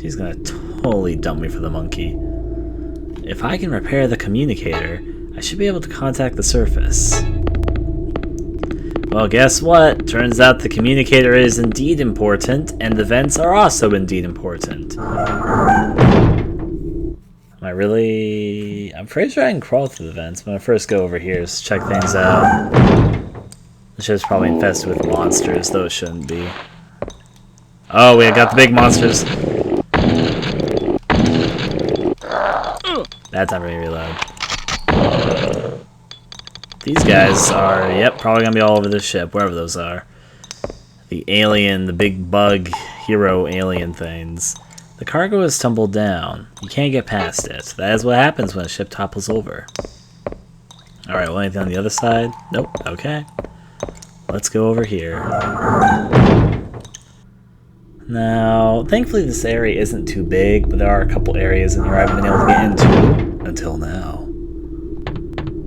She's gonna totally dump me for the monkey. If I can repair the communicator, I should be able to contact the surface. Well, guess what? Turns out the communicator is indeed important, and the vents are also indeed important. Am I really... I'm pretty sure I can crawl through the vents. I'm gonna first go over here to check things out. The ship's probably infested with monsters, though it shouldn't be. Oh, we got the big monsters. That's not very loud. These guys are, yep, probably gonna be all over the ship, wherever those are. The alien, the big bug, hero alien things. The cargo has tumbled down. You can't get past it. That is what happens when a ship topples over. Alright, well, anything on the other side? Nope, okay. Let's go over here. Now, thankfully this area isn't too big, but there are a couple areas in here I haven't been able to get into until now.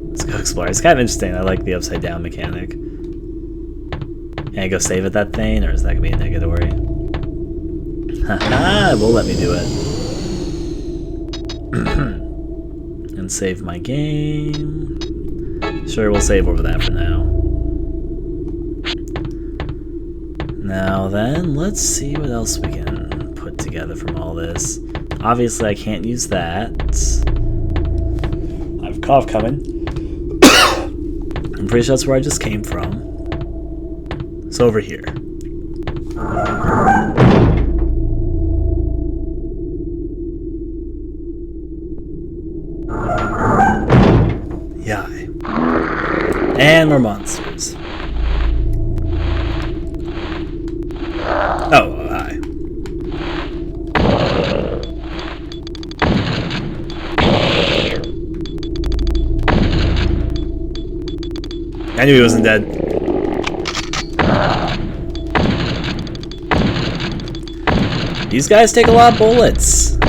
Let's go explore. It's kind of interesting. I like the upside down mechanic. Can I go save at that thing, or is that going to be a negatory? Haha, it will let me do it. And save my game. Sure, we'll save over that for now. Now then, let's see what else we can put together from all this. Obviously, I can't use that. I have a cough coming. I'm pretty sure that's where I just came from. It's over here. Yeah. And more monsters. Oh, hi. I knew he wasn't dead. These guys take a lot of bullets. I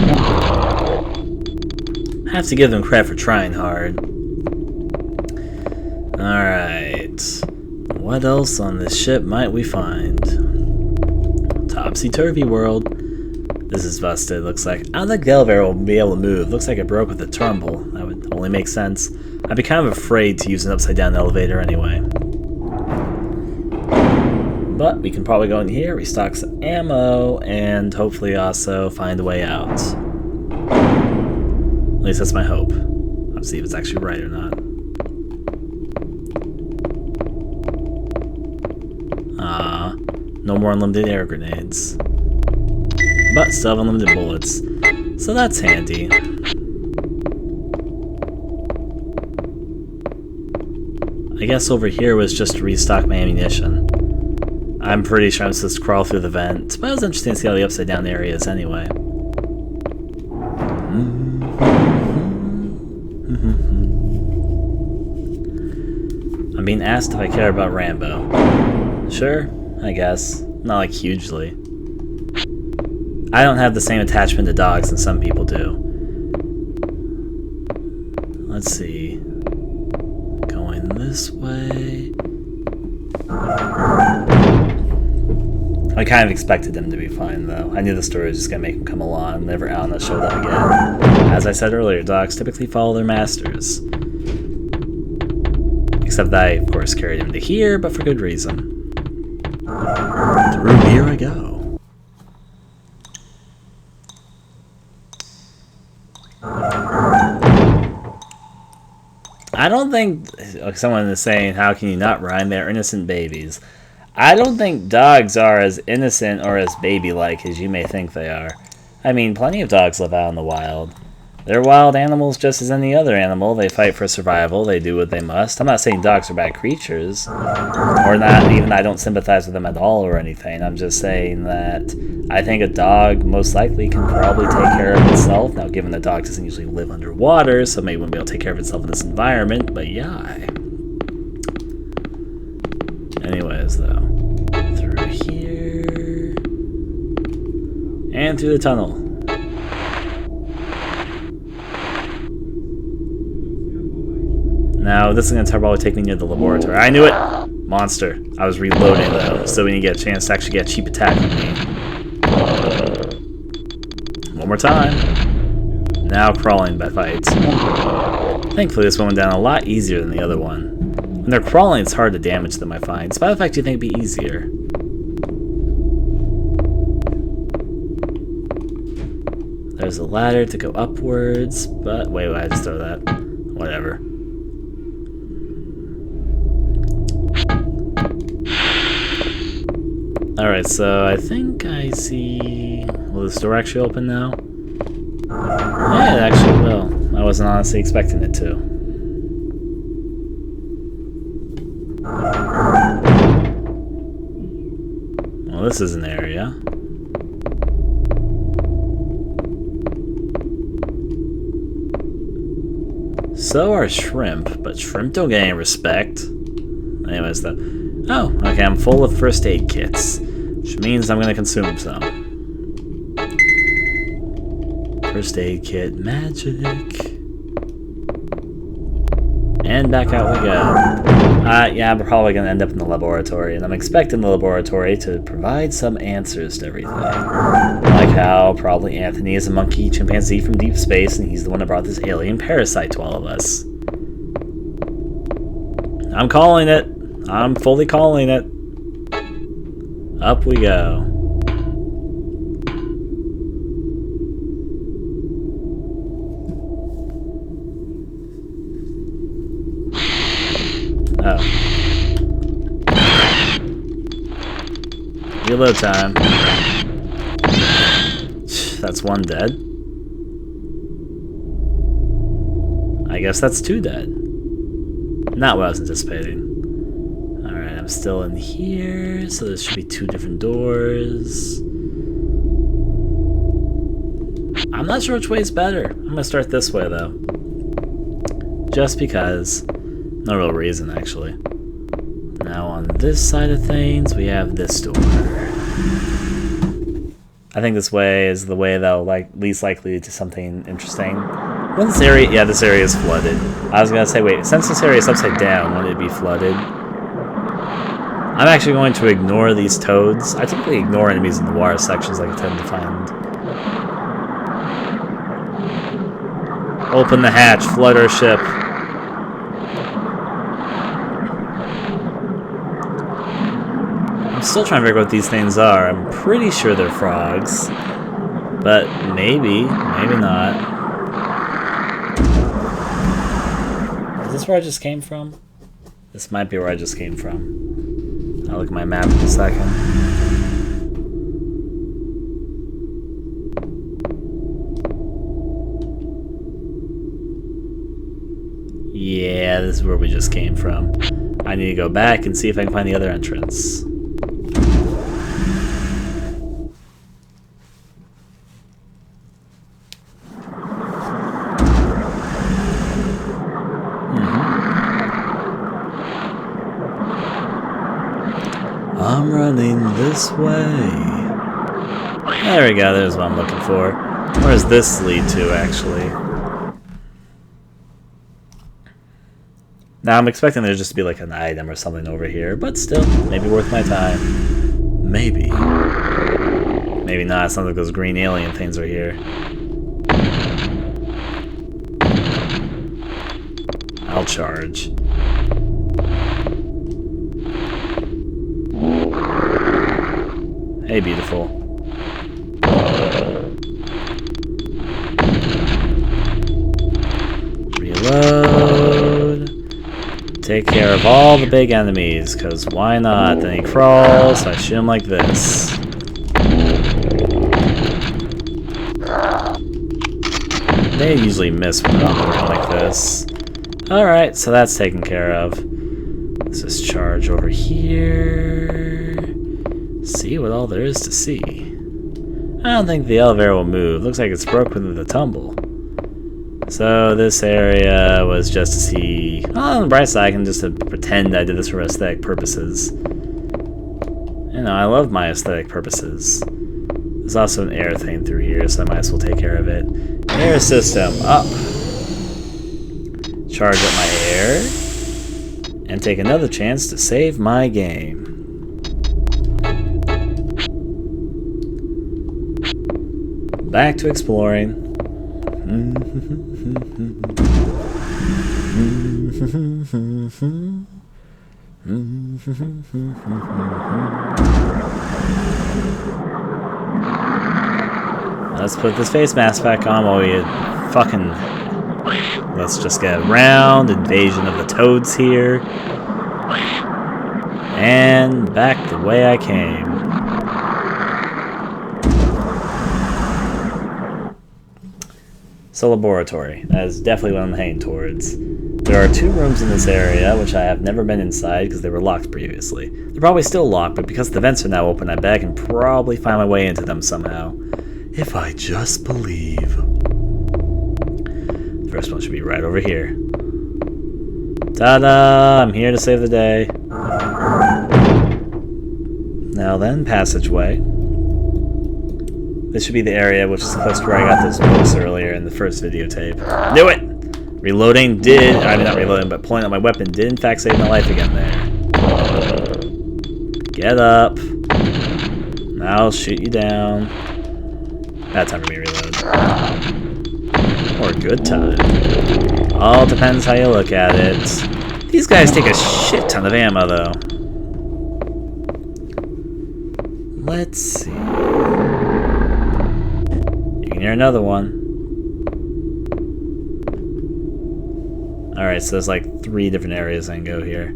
have to give them credit for trying hard. Alright. What else on this ship might we find? Topsy-turvy world. This is busted, looks like. I don't think the elevator will be able to move. Looks like it broke with a tumble. That would only make sense. I'd be kind of afraid to use an upside-down elevator anyway. But we can probably go in here, restock some ammo, and hopefully also find a way out. At least that's my hope. I'll see if it's actually right or not. No more unlimited air grenades. But still have unlimited bullets. So that's handy. I guess over here was just to restock my ammunition. I'm pretty sure I'm supposed to crawl through the vent, but it was interesting to see how the upside down area is anyway. I'm being asked if I care about Rambo. Sure, I guess. Not like hugely. I don't have the same attachment to dogs that some people do. Let's see. Going this way. I kind of expected them to be fine, though. I knew the story was just going to make them come along, and never Alna showed up again. As I said earlier, dogs typically follow their masters. Except that I, of course, carried him to here, but for good reason. Through here I go. I don't think, like someone is saying, how can you not rhyme? They're innocent babies. I don't think dogs are as innocent or as baby-like as you may think they are. I mean, plenty of dogs live out in the wild. They're wild animals just as any other animal. They fight for survival. They do what they must. I'm not saying dogs are bad creatures. Or not, even I don't sympathize with them at all or anything. I'm just saying that I think a dog most likely can probably take care of itself. Now, given the dog doesn't usually live underwater, so maybe wouldn't be able to take care of itself in this environment, but yeah. Anyways, though. Through here. And through the tunnel. Now, this is going to probably take me near the laboratory. I knew it! Monster. I was reloading, though, so we need to get a chance to actually get a cheap attack on me. One more time. Now crawling by fights. Thankfully this one went down a lot easier than the other one. When they're crawling, it's hard to damage them, I find. Despite the fact you think it'd be easier. There's a ladder to go upwards, but wait, I just throw that. Whatever. Alright, so I think I see... Will this door actually open now? Yeah, it actually will. I wasn't honestly expecting it to. Well, this is an area. So are shrimp, but shrimp don't get any respect. Anyways, though. Oh, okay, I'm full of first aid kits, which means I'm gonna consume some. First aid kit magic. And back out we go. Yeah, I'm probably gonna end up in the laboratory, and I'm expecting the laboratory to provide some answers to everything. Like how probably Anthony is a monkey chimpanzee from deep space, and he's the one that brought this alien parasite to all of us. I'm calling it. I'm fully calling it. Up we go. Oh. Reload time. That's one dead. I guess that's two dead. Not what I was anticipating. Alright, I'm still in here, so there should be two different doors. I'm not sure which way is better. I'm gonna start this way though. Just because. No real reason, actually. Now on this side of things, we have this door. I think this way is the way that'll least likely to something interesting. When this area, yeah, this area is flooded. I was gonna say, wait, since this area is upside down, wouldn't it be flooded? I'm actually going to ignore these toads. I typically ignore enemies in the water sections like I tend to find. Open the hatch, flood our ship. I'm still trying to figure out what these things are. I'm pretty sure they're frogs. But maybe, maybe not. Is this where I just came from? This might be where I just came from. I'll look at my map in a second. Yeah, this is where we just came from. I need to go back and see if I can find the other entrance. I'm running this way. There we go, there's what I'm looking for. Where does this lead to, actually? Now I'm expecting there just to be like an item or something over here, but still, maybe worth my time. Maybe. Maybe not, some of those green alien things are here. I'll charge. Hey, beautiful. Reload. Take care of all the big enemies, because why not? Then he crawls, so I shoot him like this. They usually miss when they're on the ground like this. Alright, so that's taken care of. Let's just charge over here. See what all there is to see. I don't think the elevator will move. Looks like it's broken with a tumble. So this area was just to see... Well, on the bright side, I can just pretend I did this for aesthetic purposes. You know, I love my aesthetic purposes. There's also an air thing through here, so I might as well take care of it. Air system up. Charge up my air. And take another chance to save my game. back to exploring. Let's put this face mask back on while we fucking... Let's just get a round invasion of the toads here. And back the way I came. So laboratory. That is definitely what I'm heading towards. There are 2 rooms in this area, which I have never been inside because they were locked previously. They're probably still locked, but because the vents are now open, I bet I can probably find my way into them somehow. If I just believe. The first one should be right over here. Ta-da! I'm here to save the day. Now then, passageway. This should be the area which is close to where I got those books earlier in the first videotape. Knew it! Reloading did, I mean not reloading, but pulling out my weapon did in fact save my life again there. Get up. Now I'll shoot you down. Bad time for me to reload. Or good time. All depends how you look at it. These guys take a shit ton of ammo though. Let's see. You can hear another one. Alright, so there's like 3 different areas I can go here.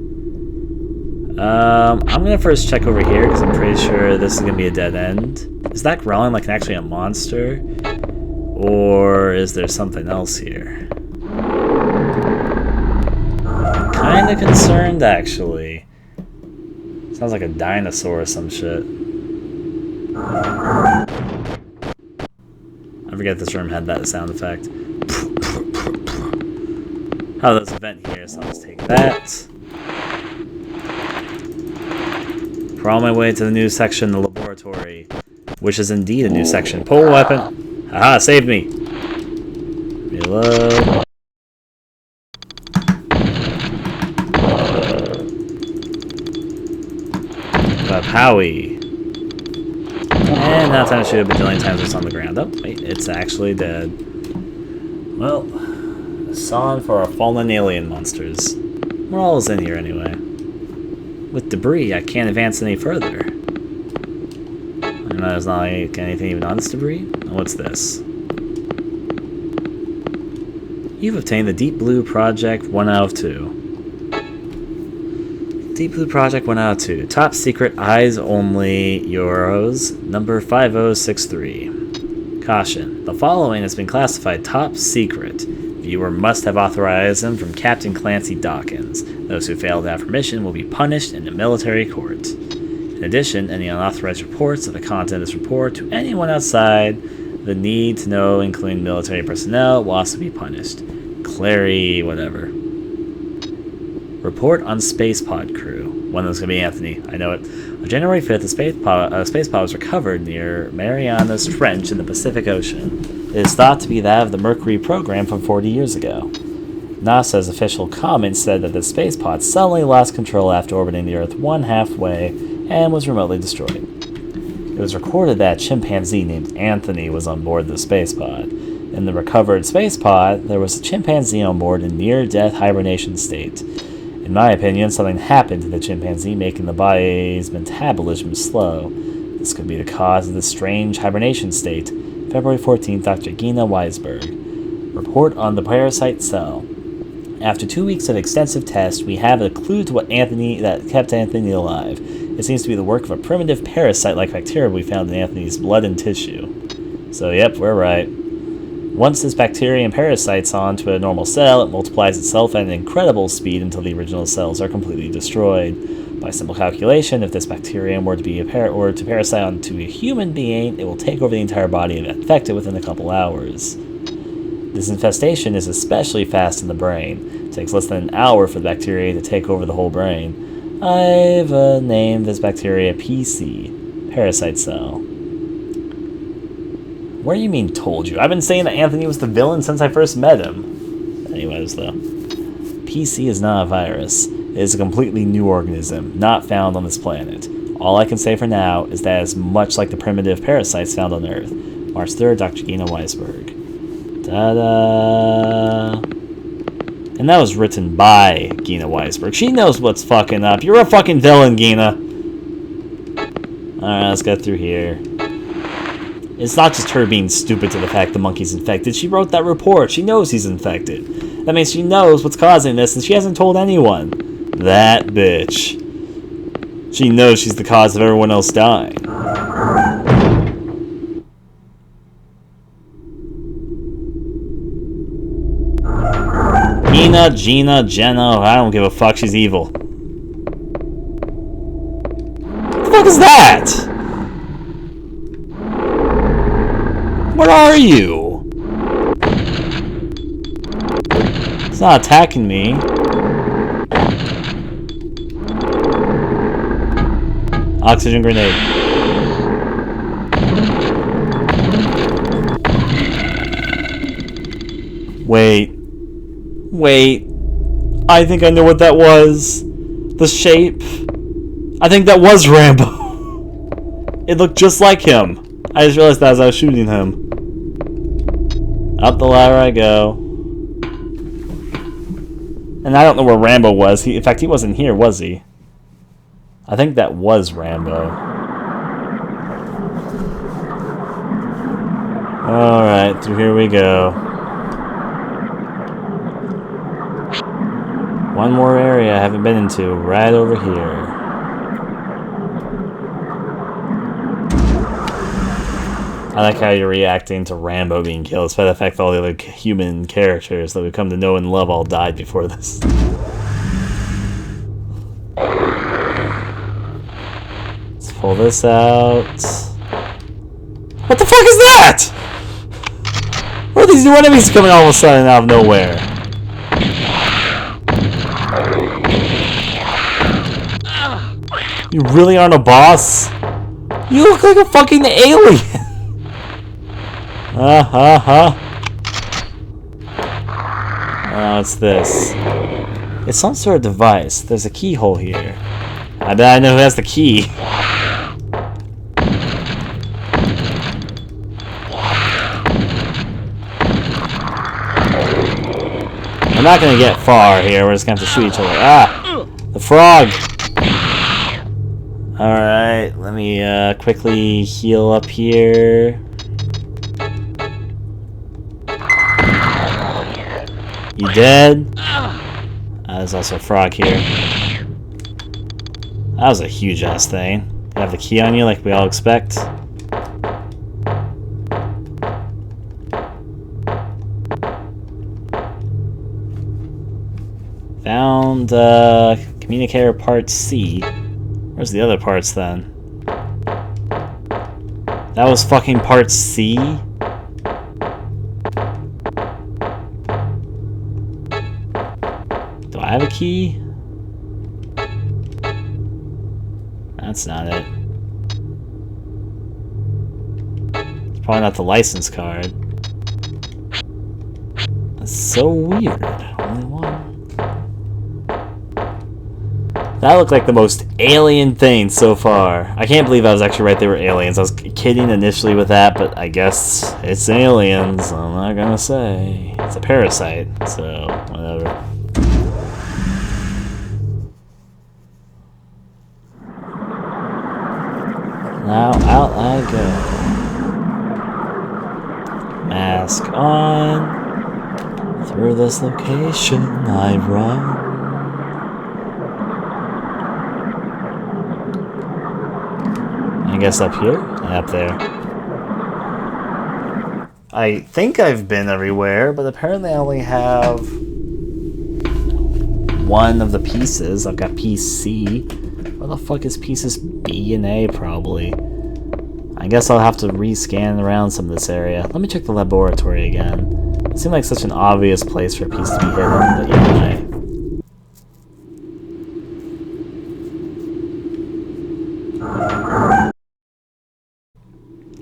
I'm gonna first check over here because I'm pretty sure this is gonna be a dead end. Is that growling like actually a monster? Or is there something else here? I'm kinda concerned actually. Sounds like a dinosaur or some shit. I forget this room had that sound effect. Oh, there's a vent here, so I'll just take that. Crawl my way to the new section, the laboratory, which is indeed a new section. Pull a weapon. Haha, saved me. Reload. Howie. And now time to shoot a bajillion times it's on the ground. Oh, wait, it's actually dead. Well, a song for our fallen alien monsters. We're all in here anyway. With debris, I can't advance any further. And there's not like anything even on this debris. Oh, what's this? You've obtained the Deep Blue Project 1 out of 2. Deep Blue Project 1 out of 2. Top secret, eyes only, Euros, number 5063. Caution. The following has been classified top secret. Viewer must have authorization from Captain Clancy Dawkins. Those who fail to have permission will be punished in a military court. In addition, any unauthorized reports of the content of this report to anyone outside the need to know, including military personnel, will also be punished. Clary, whatever. Report on Space Pod crew. One of them's going to be Anthony. I know it. On January 5th, a space pod was recovered near Marianas Trench in the Pacific Ocean. It is thought to be that of the Mercury program from 40 years ago. NASA's official comment said that the space pod suddenly lost control after orbiting the Earth one halfway and was remotely destroyed. It was recorded that a chimpanzee named Anthony was on board the space pod. In the recovered space pod, there was a chimpanzee on board in near-death hibernation state. In my opinion, something happened to the chimpanzee, making the body's metabolism slow. This could be the cause of the strange hibernation state. February 14th, Dr. Gina Weisberg. Report on the parasite cell. After 2 weeks of extensive tests, we have a clue to what kept Anthony alive. It seems to be the work of a primitive parasite-like bacteria we found in Anthony's blood and tissue. So, yep, we're right. Once this bacterium parasites onto a normal cell, it multiplies itself at an incredible speed until the original cells are completely destroyed. By simple calculation, if this bacterium were to parasite onto a human being, it will take over the entire body and infect it within a couple hours. This infestation is especially fast in the brain. It takes less than an hour for the bacteria to take over the whole brain. I've named this bacteria PC, parasite cell. What do you mean, told you? I've been saying that Anthony was the villain since I first met him. Anyways, though. PC is not a virus. It is a completely new organism, not found on this planet. All I can say for now is that it is much like the primitive parasites found on Earth. March 3rd, Dr. Gina Weisberg. Ta-da! And that was written by Gina Weisberg. She knows what's fucking up. You're a fucking villain, Gina. Alright, let's get through here. It's not just her being stupid to the fact the monkey's infected. She wrote that report. She knows he's infected. That means she knows what's causing this, and she hasn't told anyone. That bitch. She knows she's the cause of everyone else dying. Gina, Jenna, I don't give a fuck, she's evil. What the fuck is that? What are you? It's not attacking me. Oxygen grenade. Wait. I think I know what that was. The shape. I think that was Rambo. It looked just like him. I just realized that as I was shooting him. Up the ladder I go. And I don't know where Rambo was. In fact, he wasn't here, was he? I think that was Rambo. Alright, through here we go. One more area I haven't been into, right over here. I like how you're reacting to Rambo being killed, despite the fact that all the other human characters that we've come to know and love all died before this. Let's pull this out. What the fuck is that? What are these new enemies coming all of a sudden out of nowhere? You really aren't a boss? You look like a fucking alien! What's this? It's some sort of device. There's a keyhole here. I bet I know who has the key. We're not gonna get far here. We're just gonna have to shoot each other. Ah! The frog! Alright, let me quickly heal up here. You dead? There's also a frog here. That was a huge ass thing. You have the key on you like we all expect. Found communicator part C. Where's the other parts then? That was fucking part C? Do I have a key? That's not it. It's probably not the license card. That's so weird. Only one. That looked like the most alien thing so far. I can't believe I was actually right, they were aliens. I was kidding initially with that, but I guess it's aliens. I'm not gonna say. It's a parasite, so whatever. Now out I go. Mask on. Through this location I run. I guess up here and up there. I think I've been everywhere, but apparently I only have one of the pieces. I've got piece C. Where the fuck is pieces B and A, probably? I guess I'll have to rescan around some of this area. Let me check the laboratory again. It seemed like such an obvious place for a piece to be hidden, but yeah,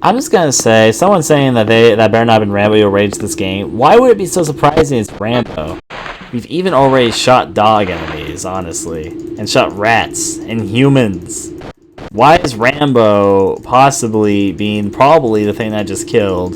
I'm just gonna say, someone saying that that better not have been Rambo who raged this game. Why would it be so surprising it's Rambo? We've even already shot dog enemies, honestly. And shot rats. And humans. Why is Rambo possibly being probably the thing I just killed?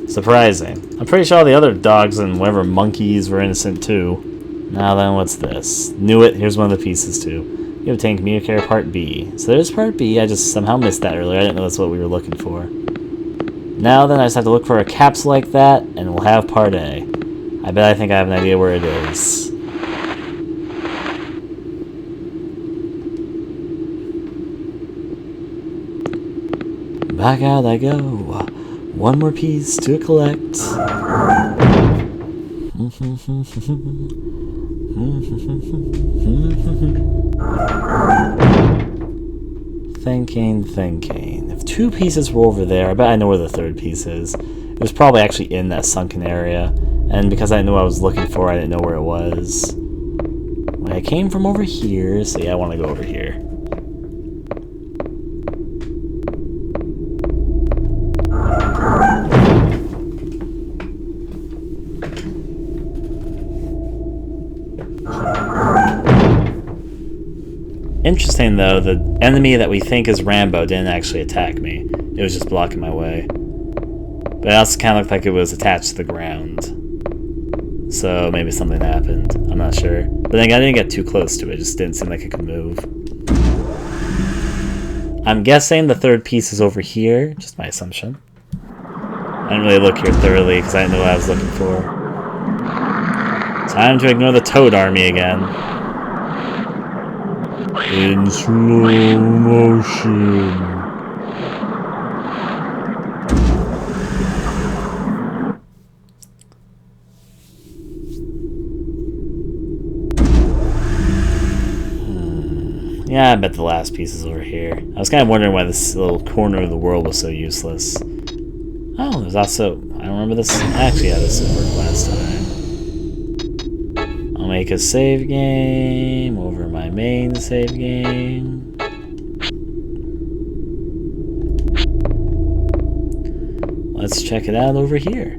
Surprising. I'm pretty sure all the other dogs and whatever monkeys were innocent too. Now then, what's this? Knew it. Here's one of the pieces too. You obtained Communicator Part B. So there's Part B. I just somehow missed that earlier. I didn't know that's what we were looking for. Now then, I just have to look for a capsule like that, and we'll have Part A. I bet I think I have an idea where it is. Back out I go. One more piece to collect. Thinking. If two pieces were over there, I bet I know where the third piece is. It was probably actually in that sunken area. And because I didn't know what I was looking for, I didn't know where it was. Well, I came from over here, so yeah, I want to go over here. Interesting though, the enemy that we think is Rambo didn't actually attack me. It was just blocking my way. But it also kind of looked like it was attached to the ground. So maybe something happened. I'm not sure. But then I didn't get too close to it. It just didn't seem like it could move. I'm guessing the third piece is over here. Just my assumption. I didn't really look here thoroughly because I didn't know what I was looking for. Time to ignore the Toad Army again. In slow motion. Yeah, I bet the last piece is over here. I was kind of wondering why this little corner of the world was so useless. Oh, there's also... I don't remember this... Actually, yeah, this didn't work last time. I'll make a save game over my main save game. Let's check it out over here.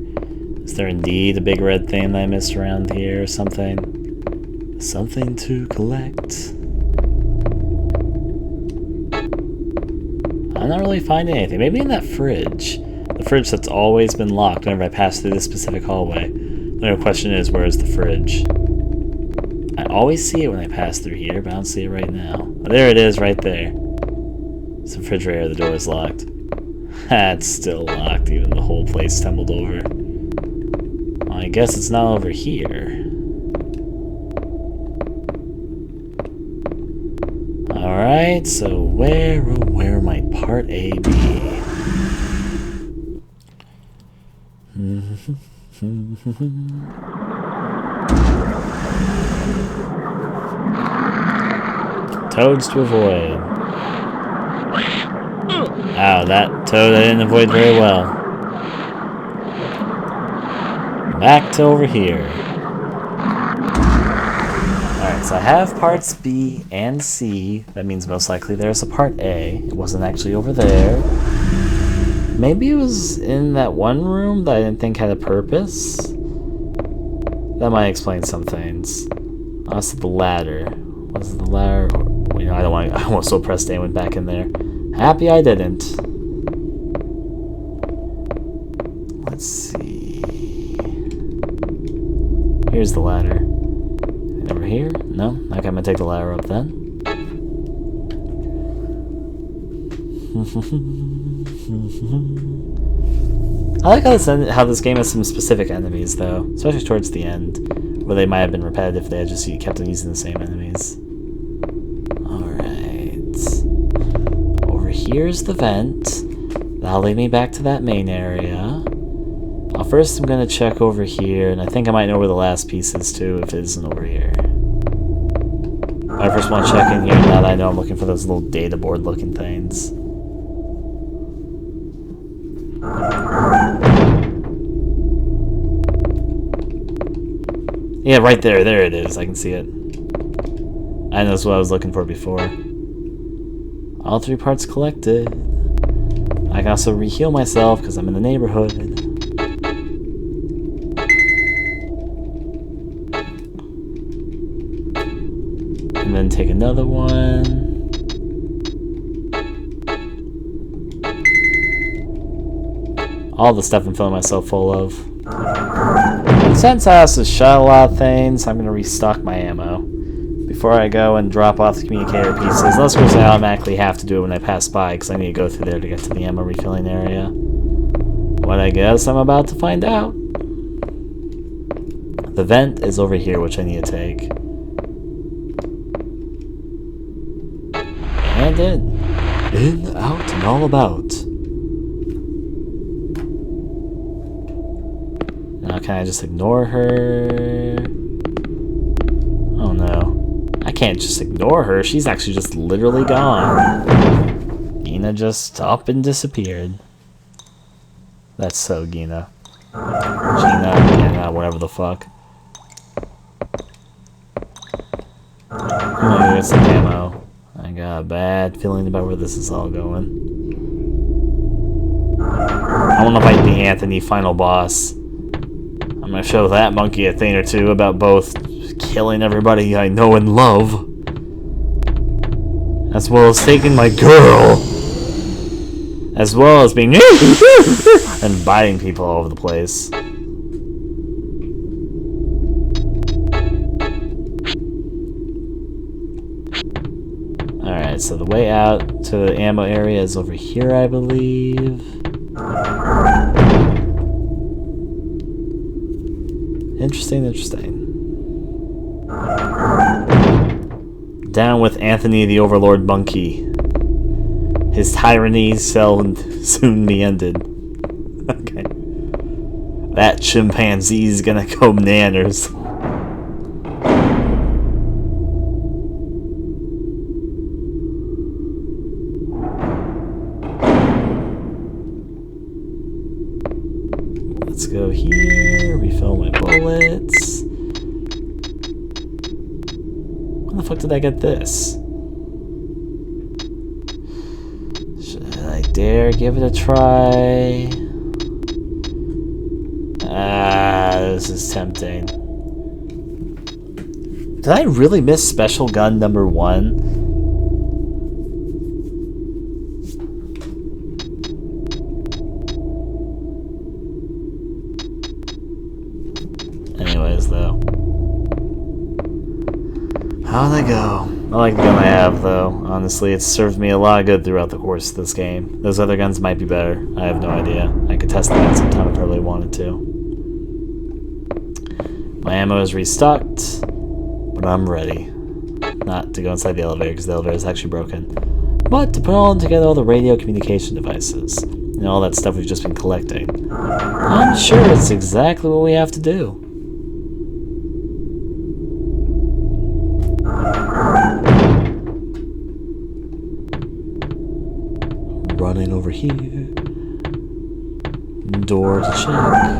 Is there indeed a big red thing that I missed around here or something? Something to collect. I'm not really finding anything. Maybe in that fridge. The fridge that's always been locked whenever I pass through this specific hallway. The only question is, where is the fridge? I always see it when I pass through here, but I don't see it right now. Oh, there it is, right there. It's the refrigerator, the door is locked. It's still locked, even the whole place tumbled over. Well, I guess it's not over here. Alright, so where might part A be? Toads to avoid. Wow, that toad I didn't avoid very well. Back to over here. Alright, so I have parts B and C. That means most likely there's a part A. It wasn't actually over there. Maybe it was in that one room that I didn't think had a purpose. That might explain some things. Also, the ladder. Was it the ladder? You know, I don't want. I almost so pressed A and went back in there. Happy I didn't. Let's see. Here's the ladder. And over here? No. Okay, I'm gonna take the ladder up then. I like how this game has some specific enemies, though, especially towards the end, where they might have been repetitive if they had just kept on using the same enemies. Alright. Over here's the vent. That'll lead me back to that main area. First I'm going to check over here, and I think I might know where the last piece is, too, if it isn't over here. I first want to check in here now that I know I'm looking for those little data board looking things. Yeah, right there. There it is. I can see it. I know that's what I was looking for before. All 3 parts collected. I can also re-heal myself because I'm in the neighborhood. And then take another one. all the stuff I'm filling myself full of. And since I also shot a lot of things, I'm going to restock my ammo before I go and drop off the communicator pieces. Unless of course I automatically have to do it when I pass by, because I need to go through there to get to the ammo refilling area. What I guess I'm about to find out. The vent is over here, which I need to take. And in, out, and all about. Now can I just ignore her? Oh no. I can't just ignore her. She's actually just literally gone. Gina just up and disappeared. That's so Gina. Gina, whatever the fuck. I'm gonna get some ammo. I got a bad feeling about where this is all going. I want to fight the Anthony final boss. I'm gonna show that monkey a thing or two about both killing everybody I know and love, as well as taking my girl, as well as being and biting people all over the place. Alright, so the way out to the ammo area is over here, I believe. Interesting. Down with Anthony the Overlord Monkey. His tyranny shall soon be ended. Okay. That chimpanzee's gonna go nanners. Let's go here, refill my bullets. When the fuck did I get this? Should I dare give it a try? This is tempting. Did I really miss special gun number 1? Anyways, though. How'd I go? I like the gun I have, though. Honestly, it's served me a lot of good throughout the course of this game. Those other guns might be better. I have no idea. I could test them out sometime if I really wanted to. My ammo is restocked, but I'm ready. Not to go inside the elevator, because the elevator is actually broken, but to put all the radio communication devices and all that stuff we've just been collecting. I'm sure it's exactly what we have to do. Running over here. Door to check.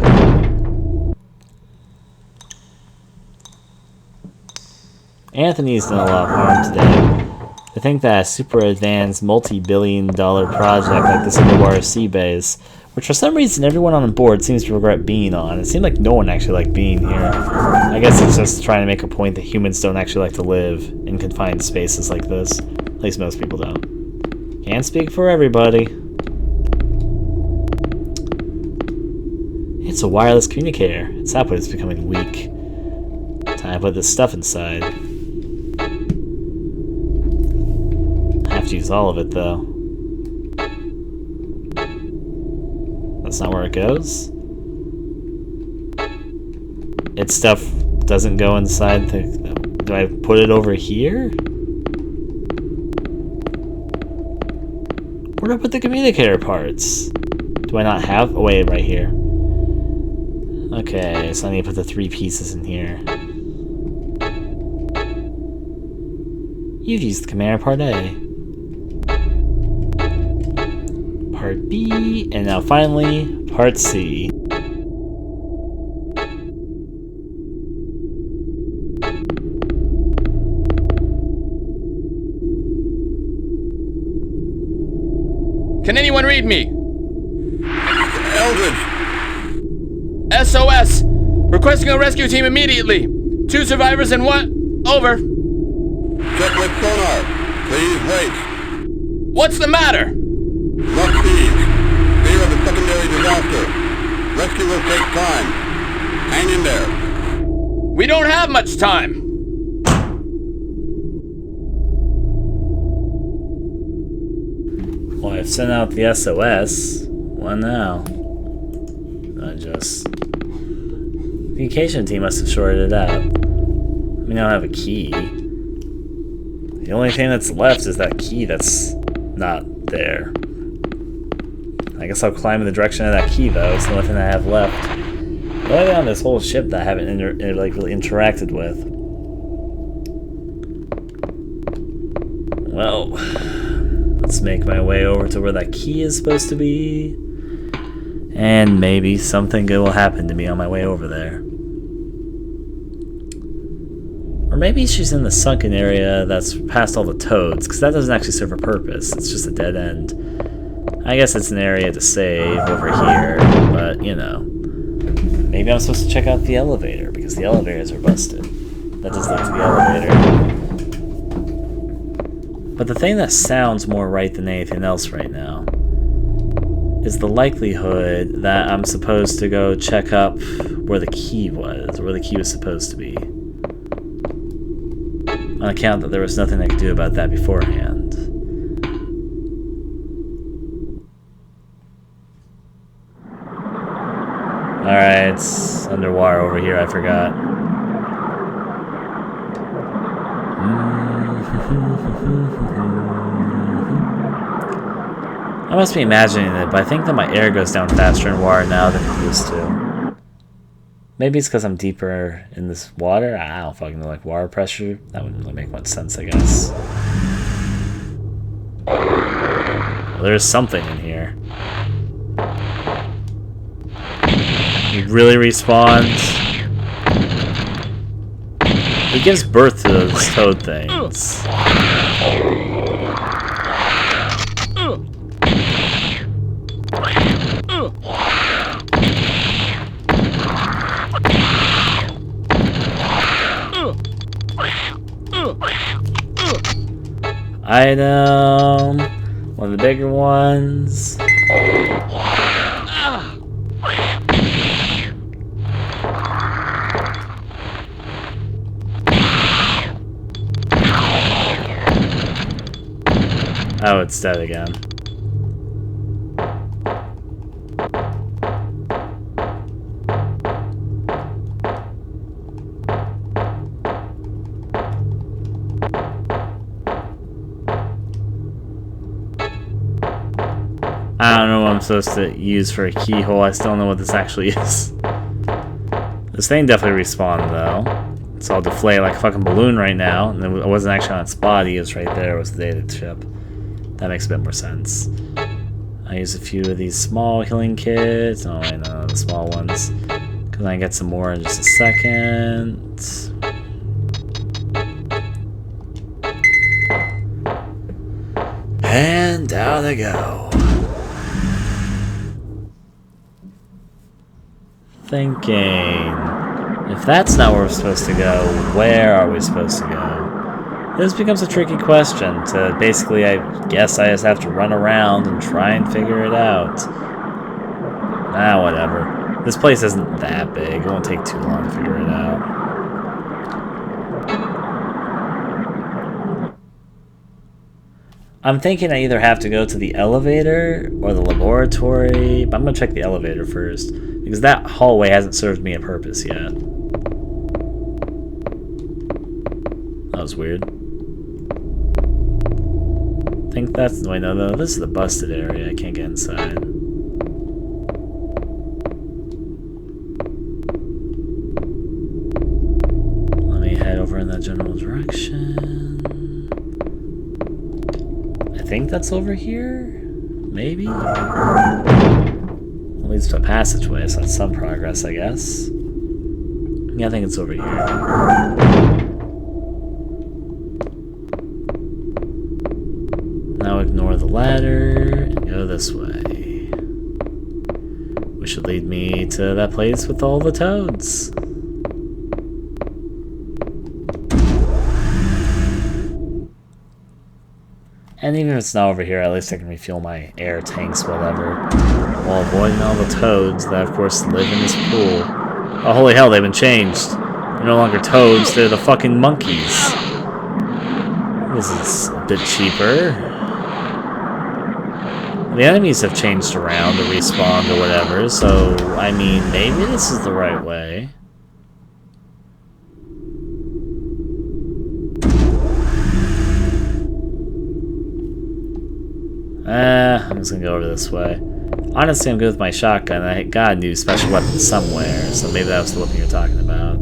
Anthony's done a lot of harm today. To think that a super advanced multi-billion-dollar project like this underwater sea base, which for some reason everyone on the board seems to regret being on. It seemed like no one actually liked being here. I guess it's just trying to make a point that humans don't actually like to live in confined spaces like this. At least most people don't. Can't speak for everybody. It's a wireless communicator. Its output is becoming weak. Time to put this stuff inside. I have to use all of it, though. That's not where it goes. Its stuff doesn't go inside the... Do I put it over here? Where do I put the communicator parts? Do I not have... Oh, wait, right here. Okay, so I need to put the 3 pieces in here. You've used the commander part A. Part B, and now finally, part C. Can anyone read me? Eldridge! SOS! Requesting a rescue team immediately! 2 survivors and 1... Over. Check with sonar. Please wait. What's the matter? Rough seas. Fear of a secondary disaster. Rescue will take time. Hang in there. We don't have much time. Well, I've sent out the SOS. What now? The communication team must have shorted it out. I mean, I don't have a key. The only thing that's left is that key that's not there. I guess I'll climb in the direction of that key, though. It's the only thing I have left. The only thing on this whole ship that I haven't really interacted with. Well, let's make my way over to where that key is supposed to be. And maybe something good will happen to me on my way over there. Or maybe she's in the sunken area that's past all the toads, because that doesn't actually serve a purpose. It's just a dead end. I guess it's an area to save over here, but, you know. Maybe I'm supposed to check out the elevator, because the elevators are busted. That does lead to the elevator. But the thing that sounds more right than anything else right now is the likelihood that I'm supposed to go check up where the key was, or where the key was supposed to be. On account that there was nothing I could do about that beforehand. Alright, it's underwater over here, I forgot. I must be imagining it, but I think that my air goes down faster in water now than it used to. Maybe it's because I'm deeper in this water. I don't fucking know, like water pressure. That wouldn't really make much sense, I guess. Well, there's something in here. It really respawns. It gives birth to those toad things. Item, one of the bigger ones. Oh, it's dead again. I don't know what I'm supposed to use for a keyhole. I still don't know what this actually is. This thing definitely respawned, though. It's all deflated like a fucking balloon right now. And it wasn't actually on its body. It was right there. It was the data chip. That makes a bit more sense. I use a few of these small healing kits. Oh, I know, the small ones. Because I get some more in just a second. And down they go. Thinking, if that's not where we're supposed to go, where are we supposed to go? This becomes a tricky question to basically, I guess I just have to run around and try and figure it out. Ah, whatever. This place isn't that big. It won't take too long to figure it out. I'm thinking I either have to go to the elevator or the laboratory, but I'm going to check the elevator first, because that hallway hasn't served me a purpose yet. That was weird. I think that's... Wait, no, this is the busted area. I can't get inside. Let me head over in that general direction. I think that's over here? Maybe? It leads to a passageway, so that's some progress, I guess. Yeah, I think it's over here. Now ignore the ladder and go this way. Which should lead me to that place with all the toads. And even if it's not over here, at least I can refuel my air tanks, whatever. While avoiding all the toads that, of course, live in this pool. Oh, holy hell, they've been changed. They're no longer toads, they're the fucking monkeys. This is a bit cheaper. The enemies have changed around or respawned or whatever, so, I mean, maybe this is the right way. I'm just gonna go over this way. Honestly, I'm good with my shotgun. I got a new special weapon somewhere, so maybe that was the weapon you're talking about.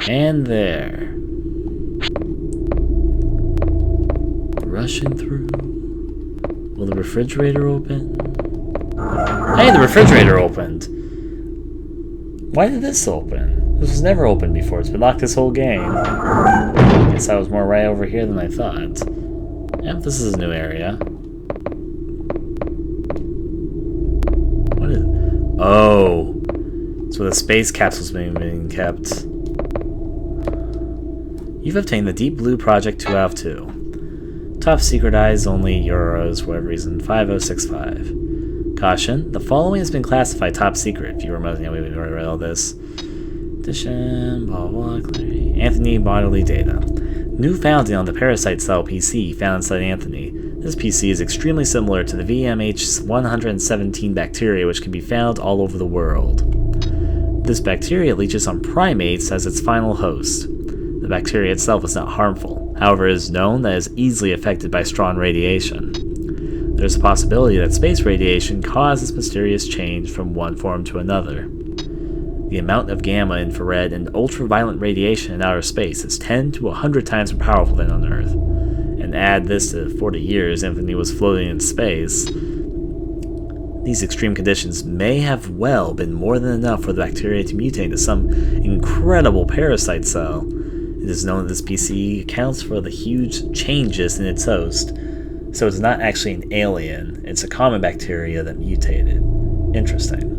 And there. Rushing through. Will the refrigerator open? Hey, the refrigerator opened! Why did this open? This was never open before. It's been locked this whole game. I guess I was more right over here than I thought. Yep, this is a new area. What is... Oh! It's where the space capsule's being kept. You've obtained the Deep Blue Project 2 out of 2. Top secret eyes only euros, for whatever reason, 5065. Caution, the following has been classified top secret. If you remember, we've already read all this. Edition, blah blah blah. Anthony bodily data. New founding on the parasite cell PC found inside Anthony. This PC is extremely similar to the VMH117 bacteria which can be found all over the world. This bacteria leeches on primates as its final host. The bacteria itself is not harmful, however it is known that it is easily affected by strong radiation. There is a possibility that space radiation caused this mysterious change from one form to another. The amount of gamma, infrared, and ultraviolet radiation in outer space is 10 to 100 times more powerful than on Earth. And add this to 40 years Anthony was floating in space. These extreme conditions may have well been more than enough for the bacteria to mutate into some incredible parasite cell. It is known that this PC accounts for the huge changes in its host. So it's not actually an alien, it's a common bacteria that mutated. Interesting.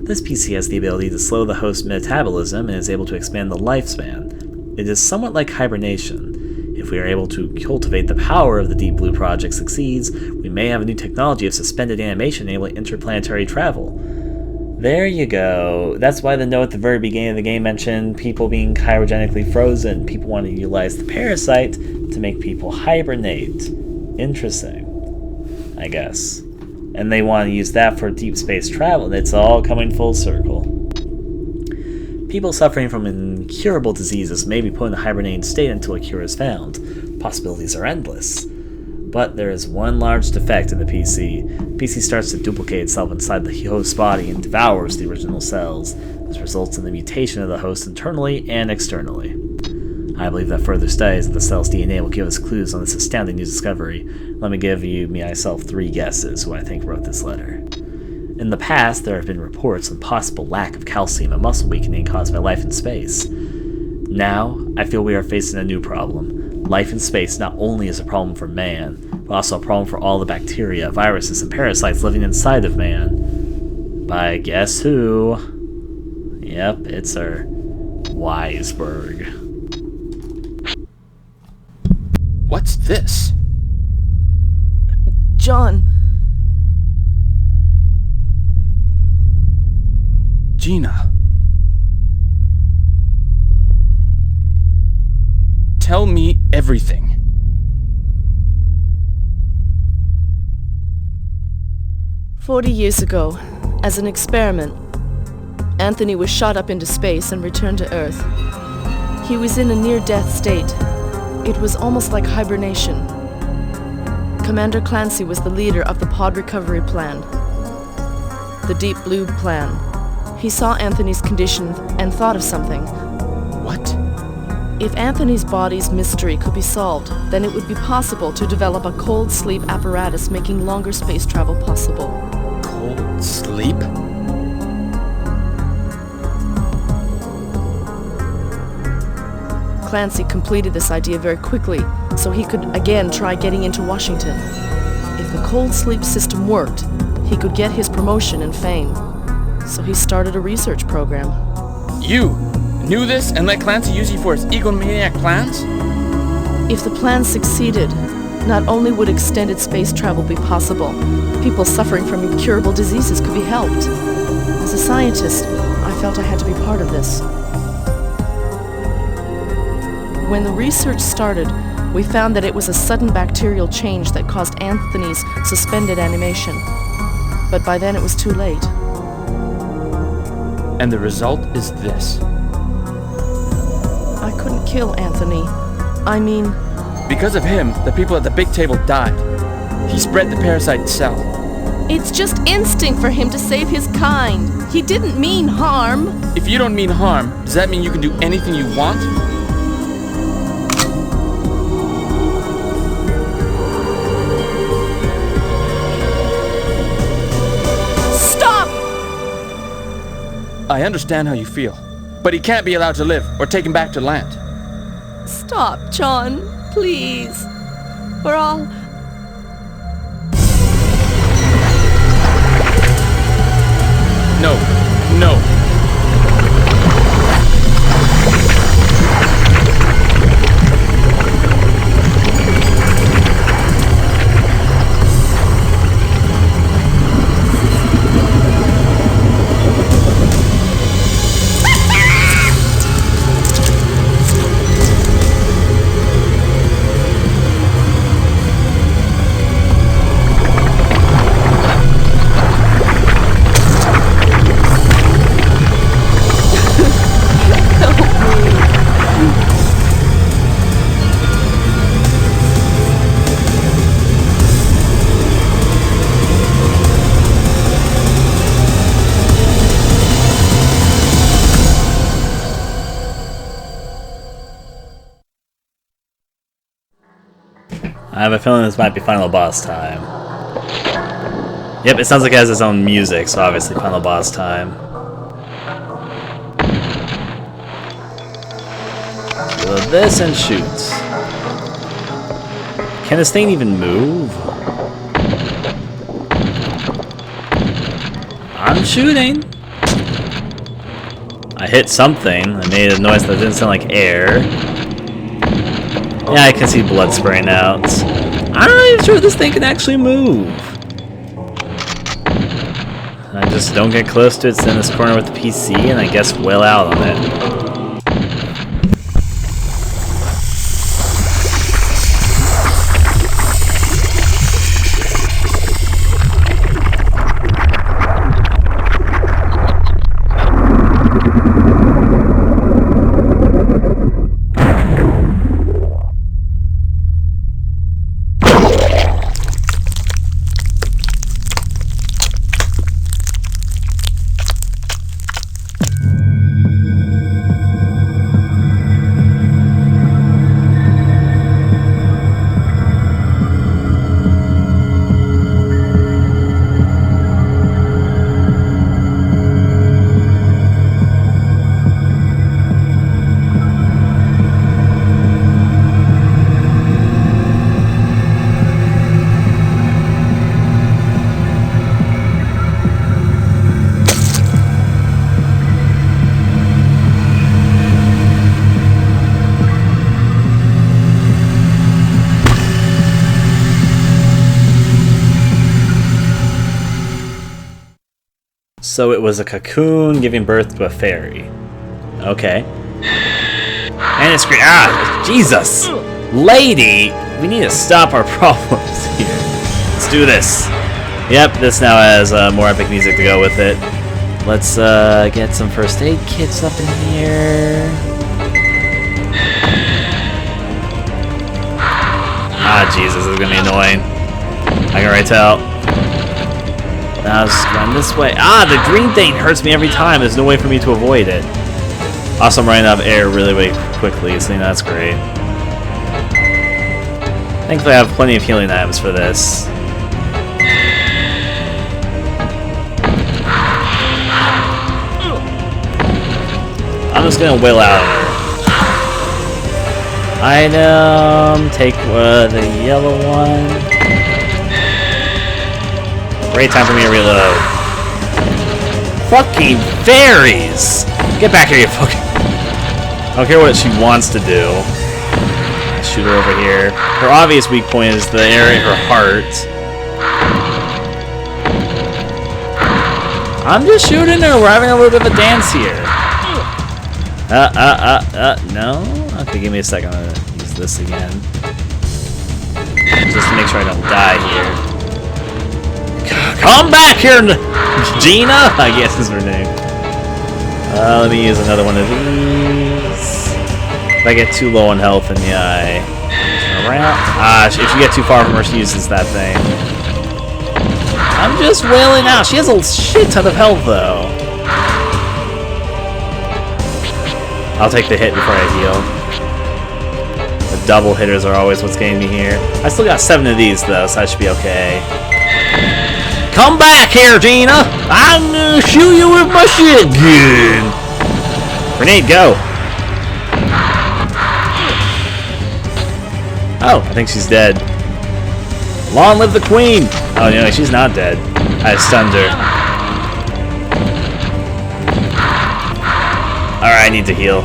This PC has the ability to slow the host's metabolism and is able to expand the lifespan. It is somewhat like hibernation. If we are able to cultivate the power of the Deep Blue Project succeeds, we may have a new technology of suspended animation enabling interplanetary travel. There you go. That's why the note at the very beginning of the game mentioned people being cryogenically frozen. People want to utilize the parasite to make people hibernate. Interesting, I guess. And they want to use that for deep space travel. It's all coming full circle. People suffering from incurable diseases may be put in a hibernating state until a cure is found. Possibilities are endless. But there is one large defect in the PC. The PC starts to duplicate itself inside the host's body and devours the original cells. This results in the mutation of the host internally and externally. I believe that further studies of the cell's DNA will give us clues on this astounding new discovery. Let me give you myself 3 guesses who I think wrote this letter. In the past, there have been reports of possible lack of calcium and muscle weakening caused by life in space. Now, I feel we are facing a new problem. Life in space not only is a problem for man, but also a problem for all the bacteria, viruses, and parasites living inside of man. By guess who? Yep, it's our Weisberg. What's this? John. Gina. Tell me everything. "40 years ago, as an experiment, Anthony was shot up into space and returned to Earth. He was in a near-death state. It was almost like hibernation. Commander Clancy was the leader of the pod recovery plan, the Deep Blue Plan. He saw Anthony's condition and thought of something. What? If Anthony's body's mystery could be solved, then it would be possible to develop a cold sleep apparatus making longer space travel possible." Cold sleep? Clancy completed this idea very quickly, so he could again try getting into Washington. If the cold sleep system worked, he could get his promotion and fame. So he started a research program. You knew this and let Clancy use you for his egomaniac plans? If the plan succeeded, not only would extended space travel be possible, people suffering from incurable diseases could be helped. As a scientist, I felt I had to be part of this. When the research started, we found that it was a sudden bacterial change that caused Anthony's suspended animation. But by then it was too late. And the result is this. I couldn't kill Anthony. I mean... Because of him, the people at the big table died. He spread the parasite cell. It's just instinct for him to save his kind. He didn't mean harm. If you don't mean harm, does that mean you can do anything you want? Stop! I understand how you feel, but he can't be allowed to live or taken back to land. Stop, John. Please. We're all... No, no. I have a feeling this might be final boss time. Yep, it sounds like it has its own music, so obviously final boss time. So this and shoot. Can this thing even move? I'm shooting. I hit something. I made a noise that didn't sound like air. Yeah, I can see blood spraying out. I'm not even sure this thing can actually move. I just don't get close to it, sit in this corner with the PC, and I guess wail out on it. So it was a cocoon giving birth to a fairy. Okay. And it's great. Ah, Jesus! Lady! We need to stop our problems here. Let's do this. Yep, this now has more epic music to go with it. Let's get some first aid kits up in here. Ah, Jesus, this is gonna be annoying. I can already tell. Now let's run this way. Ah, the green thing hurts me every time. There's no way for me to avoid it. Also, I'm running out of air really quickly, so that's great. Thankfully, I have plenty of healing items for this. I'm just gonna wail out of her. Item, take the yellow one. Great time for me to reload. Fucking fairies! Get back here, you fucking... I don't care what she wants to do. Shoot her over here. Her obvious weak point is the area of her heart. I'm just shooting her. We're having a little bit of a dance here. No? Okay, give me a second. I'm gonna use this again. Just to make sure I don't die here. Come back here, Gina! I guess is her name. Let me use another one of these. If I get too low on health in the eye. Turn around. If you get too far from her, she uses that thing. I'm just wailing out. She has a shit ton of health, though. I'll take the hit before I heal. The double hitters are always what's getting me here. I still got 7 of these, though, so I should be okay. Come back here, Gina! I'm gonna shoot you with my shit gun! Grenade, go! Oh, I think she's dead. Long live the queen! Oh, no, she's not dead. I stunned her. Alright, I need to heal.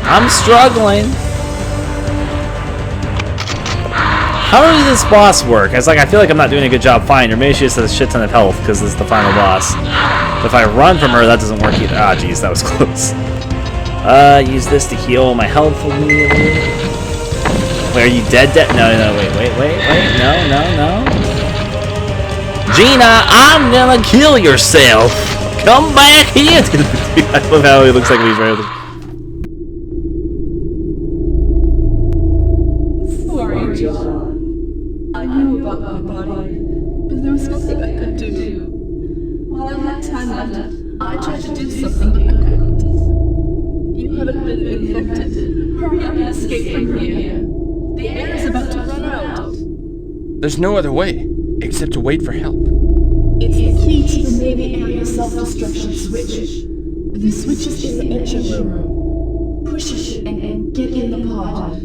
I'm struggling. How does this boss work? It's like I feel like I'm not doing a good job fighting her. Maybe she just has a shit ton of health because this is the final boss. But if I run from her, that doesn't work either. Ah, jeez, that was close. Use this to heal my health immediately. Wait, are you dead? No, wait. No. Gina, I'm gonna kill yourself. Come back here. I love how he looks like he's right with him. Sorry, John. I knew about my body, but there was nothing I could do. While I had time left, I tried to do something, but I couldn't. You haven't been infected. Hurry up and escape from here. The air is about to run out. There's no other way, except to wait for help. It's the key to the Navy area self-destruction switch. The switch is in the engine room. Push it and get in the pod.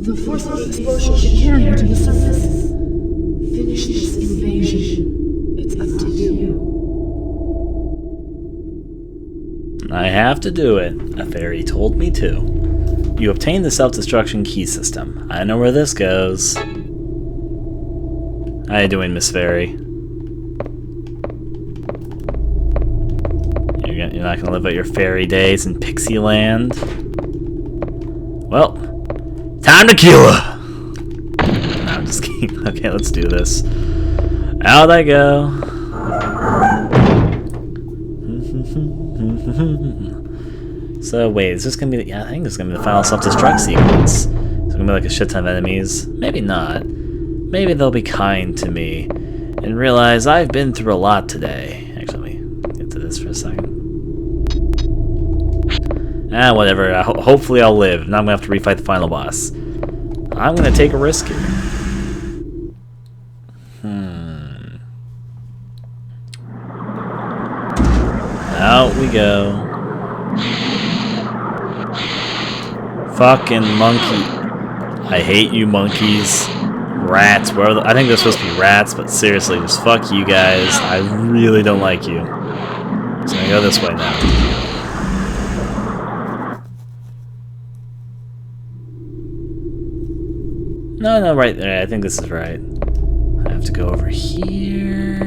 The force of the explosion should carry you to the surface. Finish this invasion. It's up to you. I have to do it. A fairy told me to. You obtained the self-destruction key system. I know where this goes. How you doing, Miss Fairy? You're not gonna live out your fairy days in Pixie Land? Well, time to kill her! No, I'm just kidding. Okay, let's do this. Out I go. So wait, is this gonna be? Yeah, I think this is gonna be the final self-destruct sequence. It's gonna be like a shit ton of enemies. Maybe not. Maybe they'll be kind to me and realize I've been through a lot today. Actually, let me get to this for a second. Whatever. Hopefully I'll live. Now I'm gonna have to refight the final boss. I'm gonna take a risk here. Out we go. Fucking monkey. I hate you monkeys. Rats. Where are the, I think they're supposed to be rats, but seriously, just fuck you guys. I really don't like you. So I go this way now. No, right there. I think this is right. I have to go over here.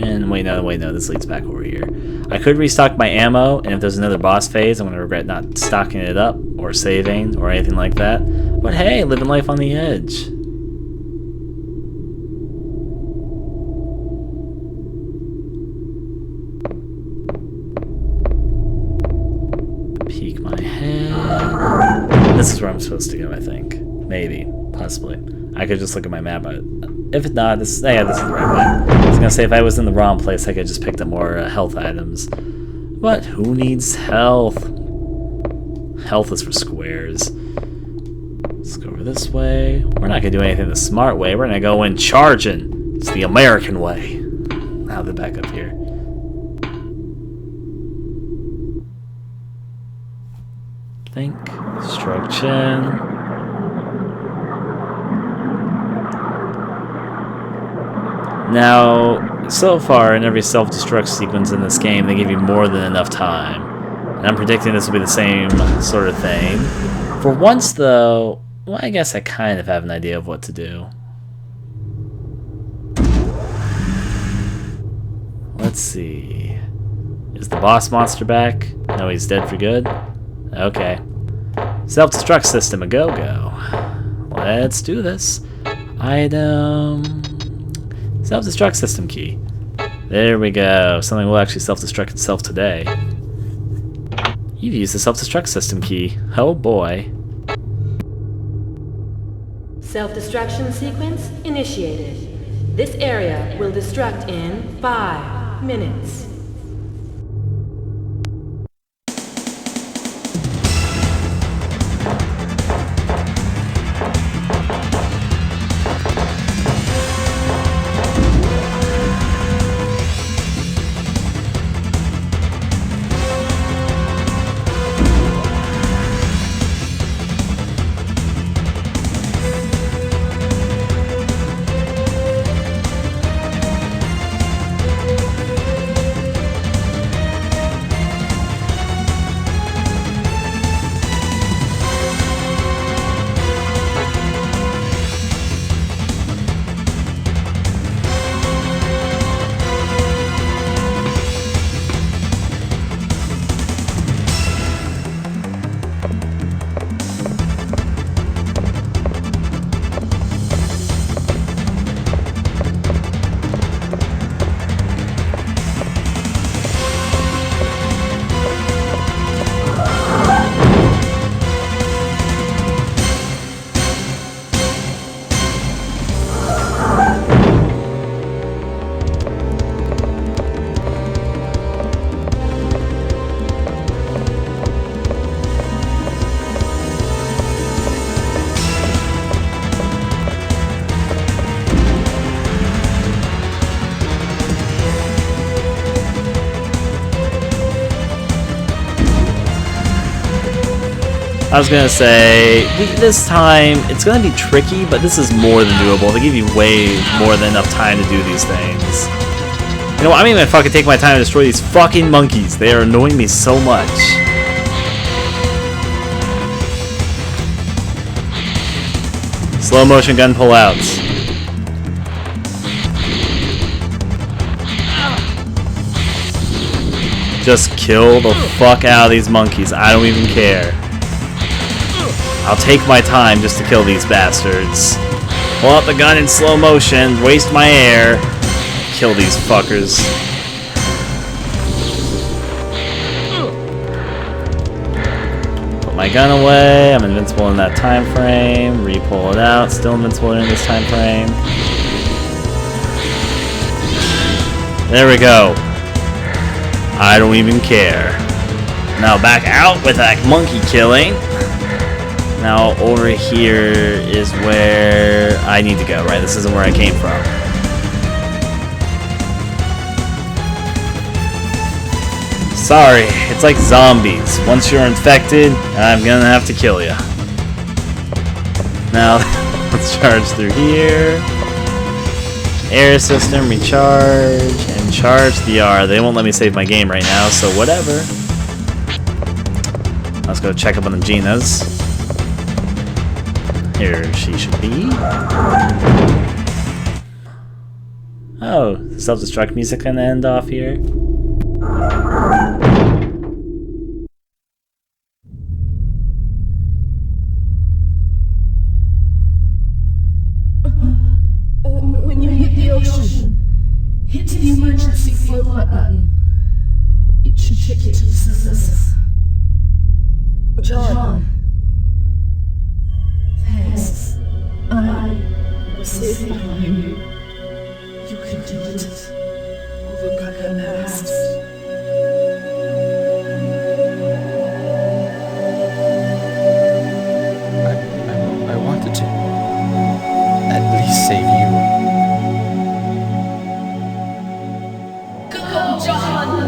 And wait, no, this leads back over here. I could restock my ammo, and if there's another boss phase, I'm going to regret not stocking it up, or saving, or anything like that. But hey, living life on the edge. Peek my head. This is where I'm supposed to go, I think. Maybe. Possibly. I could just look at my map, but if not, this is the right way. I was gonna say if I was in the wrong place, I could just pick up more health items. But who needs health? Health is for squares. Let's go over this way. We're not gonna do anything the smart way. We're gonna go in charging. It's the American way. Now they're back up here. Think. Destruction. Now, so far in every self-destruct sequence in this game, they give you more than enough time. And I'm predicting this will be the same sort of thing. For once, though, well, I guess I kind of have an idea of what to do. Let's see. Is the boss monster back? No, he's dead for good? Okay. Self-destruct system, a go-go. Let's do this. Item... Self-destruct system key. There we go. Something will actually self-destruct itself today. You've used the self-destruct system key. Oh boy. Self-destruction sequence initiated. This area will destruct in 5 minutes. I was gonna say, this time, it's gonna be tricky, but this is more than doable. They give you way more than enough time to do these things. You know what, I'm even gonna fucking take my time to destroy these fucking monkeys. They are annoying me so much. Slow motion gun pullouts. Just kill the fuck out of these monkeys. I don't even care. I'll take my time just to kill these bastards. Pull out the gun in slow motion, waste my air, kill these fuckers. Put my gun away, I'm invincible in that time frame. Re-pull it out, still invincible in this time frame. There we go. I don't even care. Now back out with that monkey killing. Now over here is where I need to go, right? This isn't where I came from. Sorry, it's like zombies. Once you're infected, I'm gonna have to kill you. Now, let's charge through here. Air system, recharge, and charge the R. They won't let me save my game right now, so whatever. Let's go check up on the Ginas. Here she should be. Oh, self-destruct music gonna end off here. When you hit the ocean, hit the emergency flow button. It should take you to the surface. John. Thanks. I was saved by you. You can do it. Overcome your past. I wanted to at least save you. Go, John!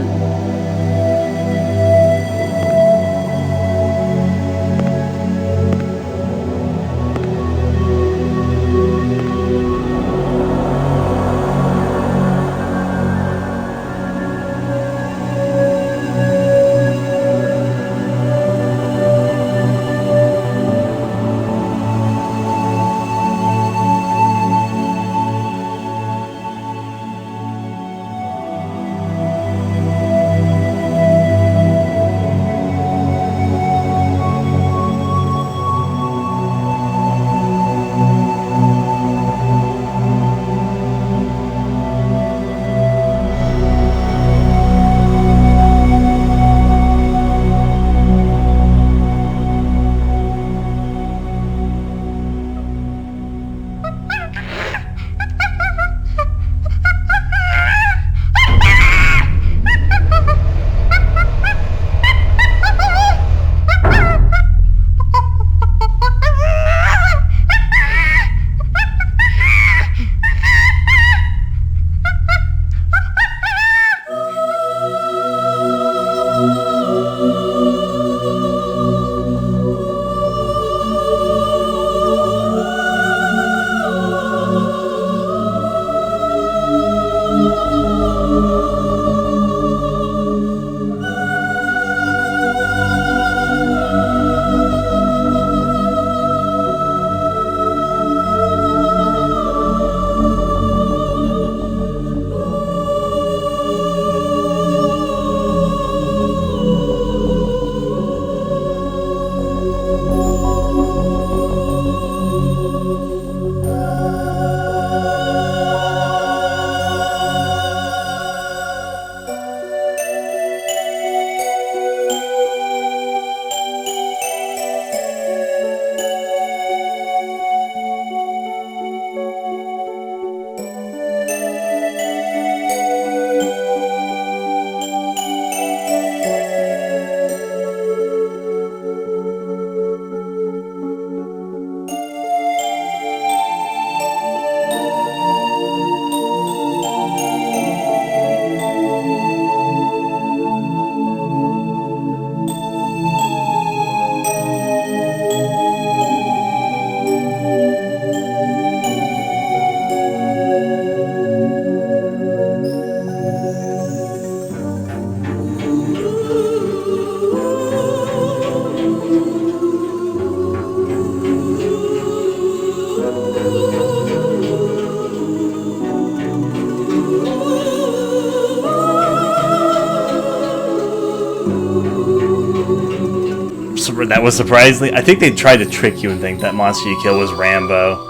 that was surprisingly... I think they tried to trick you and think that monster you kill was Rambo.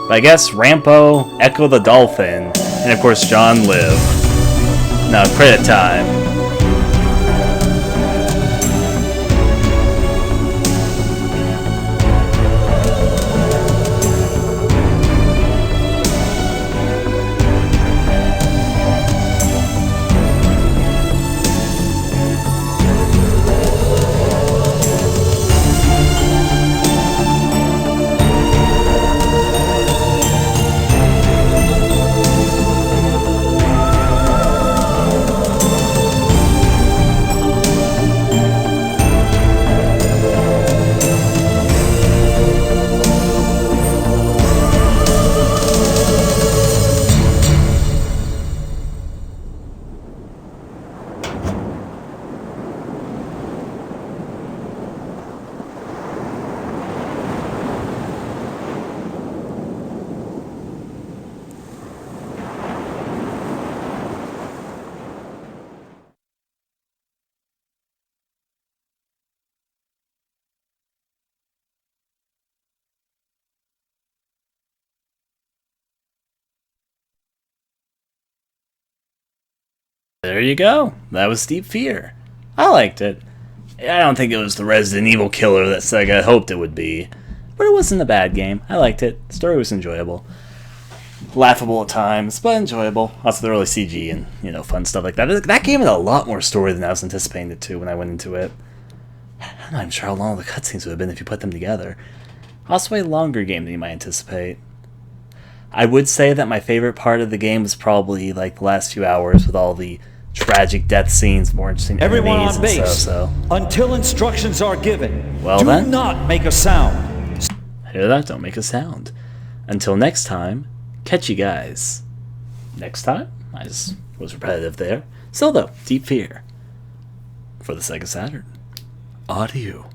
But I guess Rampo, Echo the Dolphin, and of course John lived. Now, credit time. There you go. That was Deep Fear. I liked it. I don't think it was the Resident Evil killer that Sega hoped it would be, but it wasn't a bad game. I liked it. The story was enjoyable. Laughable at times, but enjoyable. Also, the early CG and, you know, fun stuff like that. That game had a lot more story than I was anticipating it to when I went into it. I'm not even sure how long the cutscenes would have been if you put them together. Also, a longer game than you might anticipate. I would say that my favorite part of the game was probably like the last few hours with all the tragic death scenes, more interesting Everyone enemies on and base, so. until instructions are given, Well do then. not make a sound. Hear that? Don't make a sound. Until next time, catch you guys. Next time? I just was repetitive there. Still though, Deep Fear. For the Sega Saturn. Audio.